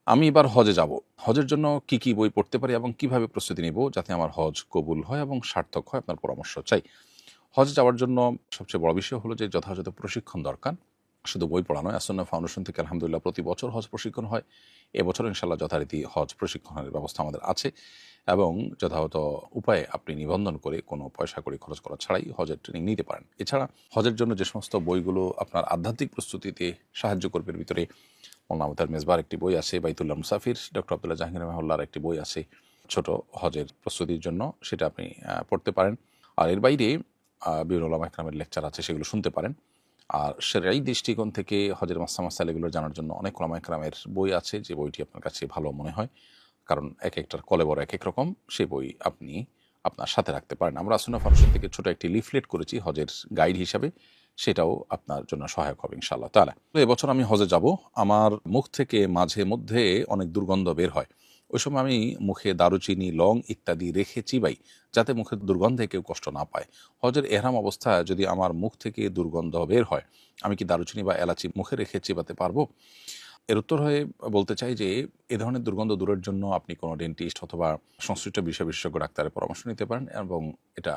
আমি এবার হজে যাব। হজের জন্য কি, কি বই পড়তে পারি এবং কিভাবে প্রস্তুতি নিব যাতে আমার হজ কবুল হয় এবং সার্থক হয়? আপনার পরামর্শ চাই। হজে যাওয়ার জন্য সবচেয়ে বড় বিষয় হলো যে যথাযথ প্রশিক্ষণ দরকার। শুধু বই পড়া নয়, আসন্না ফাউন্ডেশন থেকে আলহামদুলিল্লাহ প্রতি বছর হজ প্রশিক্ষণ হয়। এবছর ইনশাআল্লাহ যথারীতি হজ প্রশিক্ষণের ব্যবস্থা আমাদের আছে এবং যথাযথ উপায়ে আপনি নিবন্ধন করে কোনো পয়সা কড়ি খরচ করা ছাড়াই হজের ট্রেনিং নিতে পারেন। এছাড়া হজের জন্য যে সমস্ত বইগুলো আপনার আধ্যাত্মিক প্রস্তুতিতে সাহায্য করবে, এর ভিতরে মওলানা আবু তাহের মেজবার একটি বই আছে, বাইতুল্লাহ মুসাফির ডক্টর আব্দুল্লাহ জাহাঙ্গীর রহমাহুল্লাহর একটি বই আছে ছোট হজের প্রস্তুতির জন্য, সেটা আপনি পড়তে পারেন। আর এর বাইরে বিভিন্ন ওলামা ইকরামের লেকচার আছে, সেগুলো শুনতে পারেন। আর শরঈ দৃষ্টিকোণ থেকে হজের মাসলা এগুলো জানার জন্য অনেক ওলামা ইকরামের বই আছে, যে বইটি আপনার কাছে ভালো মনে হয়, কারণ এক একটার কলেবর এক এক রকম, সেই বই আপনি আপনার সাথে রাখতে পারেন। আমরা আসন্না ফাউন্ডেশন থেকে ছোট একটি লিফলেট করেছি হজের গাইড হিসাবে, সেটাও আপনার জন্য সহায়ক হবে ইনশাআল্লাহ তাআলা। তো এবছর আমি হজে যাব। আমার মুখ থেকে মাঝে মধ্যে অনেক দুর্গন্ধ বের হয়। ওই সময় আমি মুখে দারুচিনি, লং ইত্যাদি রেখে চিবাই, যাতে মুখের দুর্গন্ধে কেউ কষ্ট না পায়। হজের এহরাম অবস্থায় যদি আমার মুখ থেকে দুর্গন্ধ বের হয়, আমি কি দারুচিনি বা এলাচি মুখে রেখে চিবাতে পারবো? এর উত্তর হয়ে বলতে চাই যে এ ধরনের দুর্গন্ধ দূরের জন্য আপনি কোনো ডেন্টিস্ট অথবা সংশ্লিষ্ট বিষয় বিশেষজ্ঞ ডাক্তারের পরামর্শ নিতে পারেন এবং এটা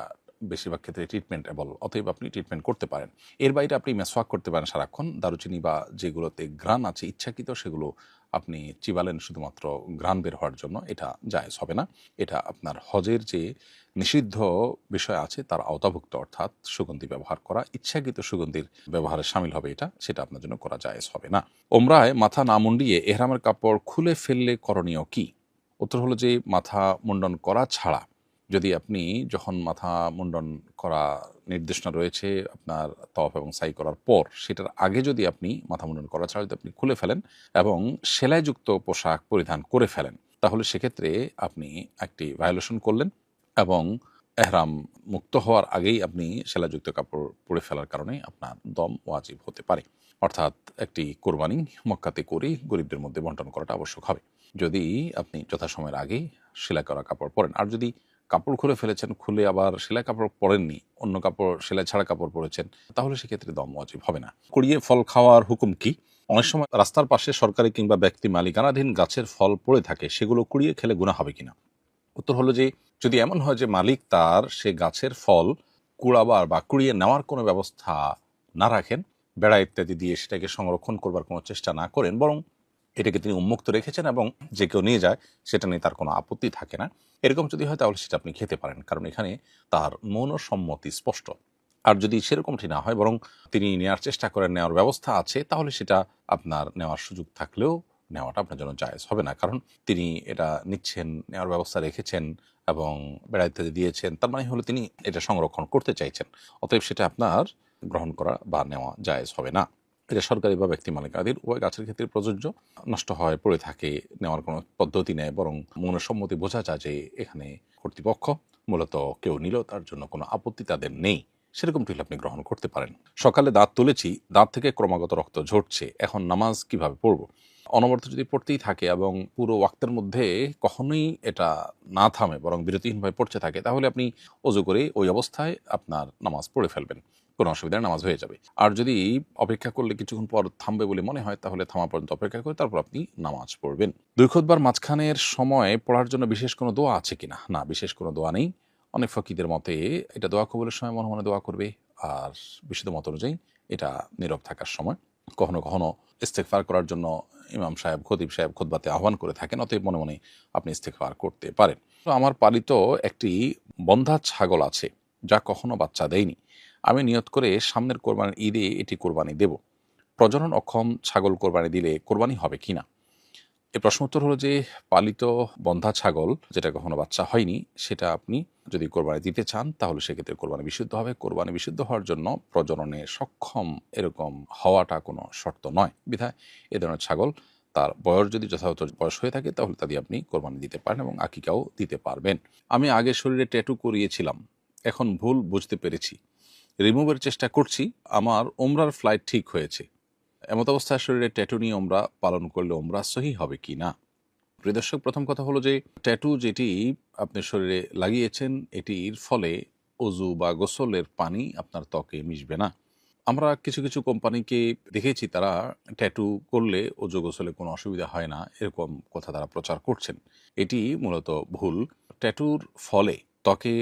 বেশিরভাগ ক্ষেত্রে ট্রিটমেন্টেবল, অতএব আপনি ট্রিটমেন্ট করতে পারেন। এর বাইরে আপনি মেসওয়াক করতে পারেন সারাক্ষণ। দারুচিনি বা যেগুলোতে ঘ্রাণ আছে ইচ্ছাকৃত, সেগুলো আপনি চিবালেন শুধুমাত্র ঘ্রাণ বের হওয়ার জন্য, এটা জায়েজ হবে না। এটা আপনার হজের যে নিষিদ্ধ বিষয় আছে তার আওতাভুক্ত, অর্থাৎ সুগন্ধি ব্যবহার করা, ইচ্ছাকৃত সুগন্ধির ব্যবহারে শামিল হবে এটা, সেটা আপনার জন্য করা জায়েজ হবে না। ওমরায় মাথা না মুন্ডিয়ে এহরামের কাপড় খুলে ফেললে করণীয় কি? উত্তর হলো যে মাথা মুন্ডন করা ছাড়া, যদি আপনি যখন মাথা মুন্ডন করা নির্দেশনা রয়েছে আপনার তওয়াফ এবং সাই করার পর, সেটার আগে যদি আপনি মাথা মুন্ডন করা ছাড়া যদি আপনি খুলে ফেলেন এবং সেলাইযুক্ত পোশাক পরিধান করে ফেলেন, তাহলে সেক্ষেত্রে আপনি একটি ভায়োলেশন করলেন এবং এহরাম মুক্ত হওয়ার আগেই আপনি সেলাইযুক্ত কাপড় পরে ফেলার কারণে আপনার দম ওয়াজিব হতে পারে। অর্থাৎ একটি কোরবানি মক্কাতে করে গরিবদের মধ্যে বন্টন করাটা আবশ্যক হবে, যদি আপনি যথাসময়ের আগেই সেলাই করা কাপড় পরেন। আর যদি কাপড় খুলে ফেলেছেন, খুলে আবার সেলাই কাপড় পরেননি, অন্য কাপড় সেলাই ছাড়া কাপড় পরেছেন, তাহলে সেক্ষেত্রে দম ওয়াজিব হবে না। কুড়িয়ে ফল খাওয়ার হুকুম কি? অনেক সময় রাস্তার পাশে সরকারি কিংবা ব্যক্তি মালিকানাধীন গাছের ফল পড়ে থাকে, সেগুলো কুড়িয়ে খেলে গুনাহ হবে কিনা? উত্তর হলো যে যদি এমন হয় যে মালিক তার সে গাছের ফল কুড়াবার বা কুড়িয়ে নেওয়ার কোনো ব্যবস্থা না রাখেন, বেড়া ইত্যাদি দিয়ে সেটাকে সংরক্ষণ করবার কোনো চেষ্টা না করেন, বরং এটাকে তিনি উন্মুক্ত রেখেছেন এবং যে কেউ নিয়ে যায় সেটা নিয়ে তার কোনো আপত্তি থাকে না, এরকম যদি হয় তাহলে সেটা আপনি খেতে পারেন, কারণ এখানে তার মৌনসম্মতি স্পষ্ট। আর যদি সেরকমটি না হয়, বরং তিনি নেওয়ার চেষ্টা করেন, নেওয়ার ব্যবস্থা আছে, তাহলে সেটা আপনার নেওয়ার সুযোগ থাকলেও নেওয়াটা আপনার জন্য জায়েজ হবে না, কারণ তিনি এটা নিচ্ছেন, নেওয়ার ব্যবস্থা রেখেছেন এবং বেড়া ইত্যাদি দিয়েছেন, তার মানে হলো তিনি এটা সংরক্ষণ করতে চাইছেন। অতএব সেটা আপনার গ্রহণ করা বা নেওয়া জায়েজ হবে না। এটা সরকারি বা ব্যক্তি মালিকানাধীন উভয় গাছের ক্ষেত্রে প্রযোজ্য। নষ্ট হয়, পড়ে থাকে, নেওয়ার কোনো পদ্ধতি নেই, বরং মৌনসম্মতি বোঝা যায় যে এখানে কর্তৃপক্ষ মূলত কেউ নিল, তার জন্য কোনো আপত্তি তাদের নেই, সেরকমটি হলে আপনি গ্রহণ করতে পারেন। সকালে দাঁত তুলেছি, দাঁত থেকে ক্রমাগত রক্ত ঝরছে, এখন নামাজ কিভাবে পড়ব? অনবরত যদি পড়তেই থাকে এবং পুরো ওয়াক্তের মধ্যে কখনোই এটা না থামে, বরং বিরতিহীনভাবে পড়তে থাকে, তাহলে আপনি ওযু করে ওই অবস্থায় আপনার নামাজ পড়ে ফেলবেন, কোনো অসুবিধা নেই, নামাজ হয়ে যাবে। আর যদি অপেক্ষা করলে কিছুক্ষণ পর থামবে বলে মনে হয়, তাহলে থামা পর্যন্ত অপেক্ষা করে তারপর আপনি নামাজ পড়বেন। দুই খুতবার মাঝখানের সময় পড়ার জন্য বিশেষ কোনো দোয়া আছে কিনা? না, বিশেষ কোনো দোয়া নেই। অনেক ফকিদের মতে এটা দোয়া কবুলের সময় মনে মনে দোয়া করবে, আর বিশুদ্ধ মত অনুযায়ী এটা নীরব থাকার সময়। কখনো কখনো ইস্তেগফার করার জন্য ইমাম সাহেব, খতিব সাহেব খুতবাতে আহ্বান করে থাকেন, অতএব মনে মনে আপনি ইস্তেগফার করতে পারেন। তো আমার পালিত একটি বন্ধা ছাগল আছে, যা কখনো বাচ্চা দেয়নি। আমি নিয়ত করে সামনের কোরবানির ঈদে এটি কোরবানি দেব। প্রজনন অক্ষম ছাগল কোরবানি দিলে কোরবানি হবে কিনা? এর প্রশ্ন উত্তর হলো যে পালিত বন্ধা ছাগল যেটা কখনো বাচ্চা হয়নি, সেটা আপনি যদি কোরবানি দিতে চান, তাহলে সেক্ষেত্রে কোরবানি বিশুদ্ধ হবে। কোরবানি বিশুদ্ধ হওয়ার জন্য প্রজননে সক্ষম এরকম হওয়াটা কোনো শর্ত নয়, বিধায় এ ধরনের ছাগল তার বয়স যদি যথাযথ বয়স হয়ে থাকে, তাহলে তা দিয়ে আপনি কোরবানি দিতে পারেন এবং আকিকাও দিতে পারবেন। আমি আগে শরীরে ট্যাটু করিয়েছিলাম, এখন ভুল বুঝতে পেরেছি, রিমুভের চেষ্টা করছি, আমার ওমরার ফ্লাইট ঠিক হয়েছে। এমত অবস্থায় শরীরে ট্যাটু নিয়ে ওমরা পালন করলে ওমরা সহি হবে কি না? প্রিয় দর্শক, প্রথম কথা হলো যে ট্যাটু যেটি আপনি শরীরে লাগিয়েছেন, এটির ফলে অজু বা গোসলের পানি আপনার ত্বকে মিশবে না। আমরা কিছু, কিছু কোম্পানিকে দেখেছি তারা ট্যাটু করলে অজু গোসলে কোনো অসুবিধা হয় না, এরকম কথা তারা প্রচার করছেন। এটি মূলত ভুল। ট্যাটুর ফলে ত্বকে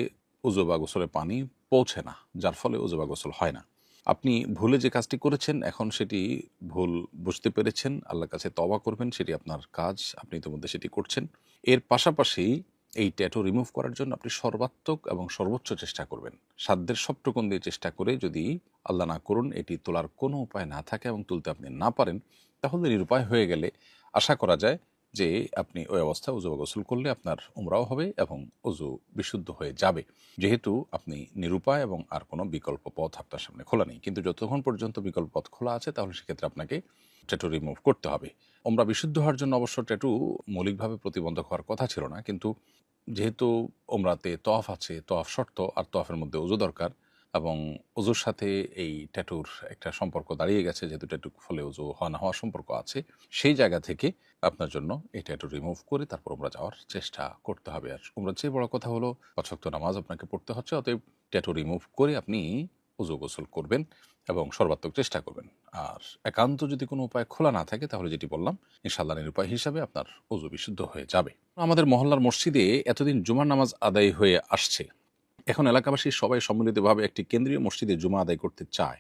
অজু বা গোসলের পানি পৌঁছে না, যার ফলে অজু বা গোসল হয় না। আপনি ভুলে যে কাজটি করেছেন, এখন সেটি ভুল বুঝতে পেরেছেন, আল্লাহর কাছে তওবা করবেন, সেটি আপনার কাজ, আপনি ইতিমধ্যে সেটি করছেন। এর পাশাপাশি এই ট্যাটু রিমুভ করার জন্য আপনি সর্বাত্মক এবং সর্বোচ্চ চেষ্টা করবেন। সাধ্যের সবটুকুন দিয়ে চেষ্টা করে যদি আল্লাহ না করুন এটি তোলার কোনো উপায় না থাকে এবং তুলতে আপনি না পারেন, তাহলে নিরুপায় হয়ে গেলে আশা করা যায় যে আপনি ওই অবস্থায় উজু বা গোসল করলে আপনার উমরাও হবে এবং উজু বিশুদ্ধ হয়ে যাবে। যেহেতু আপনি নিরুপায় এবং আর কোনো বিকল্প পথ আপনার সামনে খোলা নেই। কিন্তু যতক্ষণ পর্যন্ত বিকল্প পথ খোলা আছে তাহলে সেক্ষেত্রে আপনাকে ট্যাটু রিমুভ করতে হবে। উমরা বিশুদ্ধ হওয়ার জন্য অবশ্য ট্যাটু মৌলিকভাবে প্রতিবন্ধক হওয়ার কথা ছিল না, কিন্তু যেহেতু উমরাতে তওয়াফ আছে, তওয়াফ শর্ত, আর তওয়াফের মধ্যে ওযু দরকার এবং ওযুর সাথে এই ট্যাটুর একটা সম্পর্ক দাঁড়িয়ে গেছে, যেহেতু ট্যাটুর ফলে ওযু হওয়া না হওয়ার সম্পর্ক আছে, সেই জায়গা থেকে আপনার জন্য এই ট্যাটু রিমুভ করে তারপর উমরা যাওয়ার চেষ্টা করতে হবে। আর উমরার চেয়ে বড় কথা হলো ৫ ওয়াক্ত নামাজ আপনাকে পড়তে হচ্ছে, অতএব ট্যাটু রিমুভ করে আপনি ওযু গোসল করবেন এবং সর্বাত্মক চেষ্টা করবেন। আর একান্ত যদি কোনো উপায় খোলা না থাকে তাহলে যেটি বললাম, ইনশাআল্লাহ নিরুপায় হিসাবে আপনার ওযু বিশুদ্ধ হয়ে যাবে। আমাদের মহল্লার মসজিদে এতদিন জুমার নামাজ আদায় হয়ে আসছে। এখন এলাকাবাসী সবাই সম্মিলিতভাবে একটি কেন্দ্রীয় মসজিদে জুমা আদায় করতে চায়।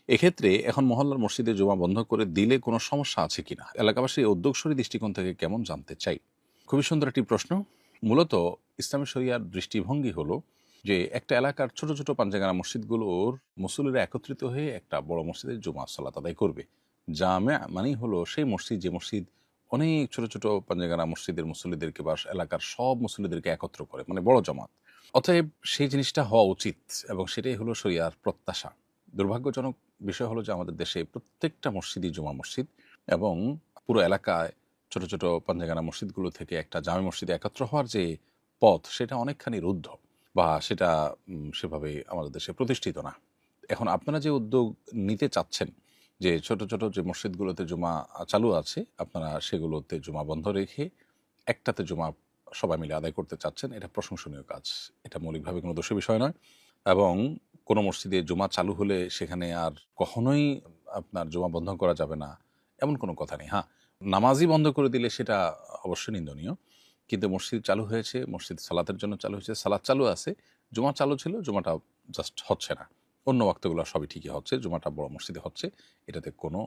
এক্ষেত্রে এখন মহল্লার মসজিদে জুমা বন্ধ করে দিলে কোনো সমস্যা আছে কিনা? এলাকাবাসীর এই উদ্যোগসরী দৃষ্টিকোণ থেকে কেমন জানতে চাই। খুবই সুন্দর একটি প্রশ্ন। মূলত ইসলামী শরিয়ার দৃষ্টিভঙ্গি হলো যে একটা এলাকার ছোট, ছোট পাঞ্জাগানা মসজিদগুলোর মুসল্লিরা একত্রিত হয়ে একটা বড় মসজিদে জুমা সালাত আদায় করবে। জামেয়া মানেই হলো সেই মসজিদ, যে মসজিদ অনেক ছোট, ছোট পাঞ্জাগানা মসজিদের মুসল্লিদেরকে বা এলাকার সব মুসল্লিদেরকে একত্র করে, মানে বড় জামাত। অতএব সেই জিনিসটা হওয়া উচিত এবং সেটাই হলো শরিয়ার প্রত্যাশা। দুর্ভাগ্যজনক বিষয় হলো যে আমাদের দেশে প্রত্যেকটা মসজিদই জুমা মসজিদ এবং পুরো এলাকায় ছোট, ছোট পাঞ্জাগানা মসজিদগুলো থেকে একটা জামে মসজিদে একত্র হওয়ার যে পথ, সেটা অনেকখানি রুদ্ধ বা সেটা সেভাবে আমাদের দেশে প্রতিষ্ঠিত না। এখন আপনারা যে উদ্যোগ নিতে চাচ্ছেন যে ছোট, ছোট যে মসজিদগুলোতে জুমা চালু আছে, আপনারা সেগুলোতে জুমা বন্ধ রেখে একটাতে জুমা সবাই মিলে আদায় করতে চাচ্ছেন, এটা প্রশংসনীয় কাজ। এটা মৌলিকভাবে কোনো দোষের বিষয় নয় এবং কোনো মসজিদে জুমা চালু হলে সেখানে আর কখনোই আপনার জুমা বন্ধ করা যাবে না, এমন কোনো কথা নেই। হ্যাঁ, নামাজই বন্ধ করে দিলে সেটা অবশ্যই নিন্দনীয়। কিন্তু মসজিদ চালু হয়েছে, মসজিদ সালাতের জন্য চালু হয়েছে, সালাত চালু আছে, জুমা চালু ছিল, জুমাটা জাস্ট হচ্ছে না। অন্য ওয়াক্তগুলো সবই ঠিকই হচ্ছে, জুমাটা বড় মসজিদে হচ্ছে, এটাতে কোনো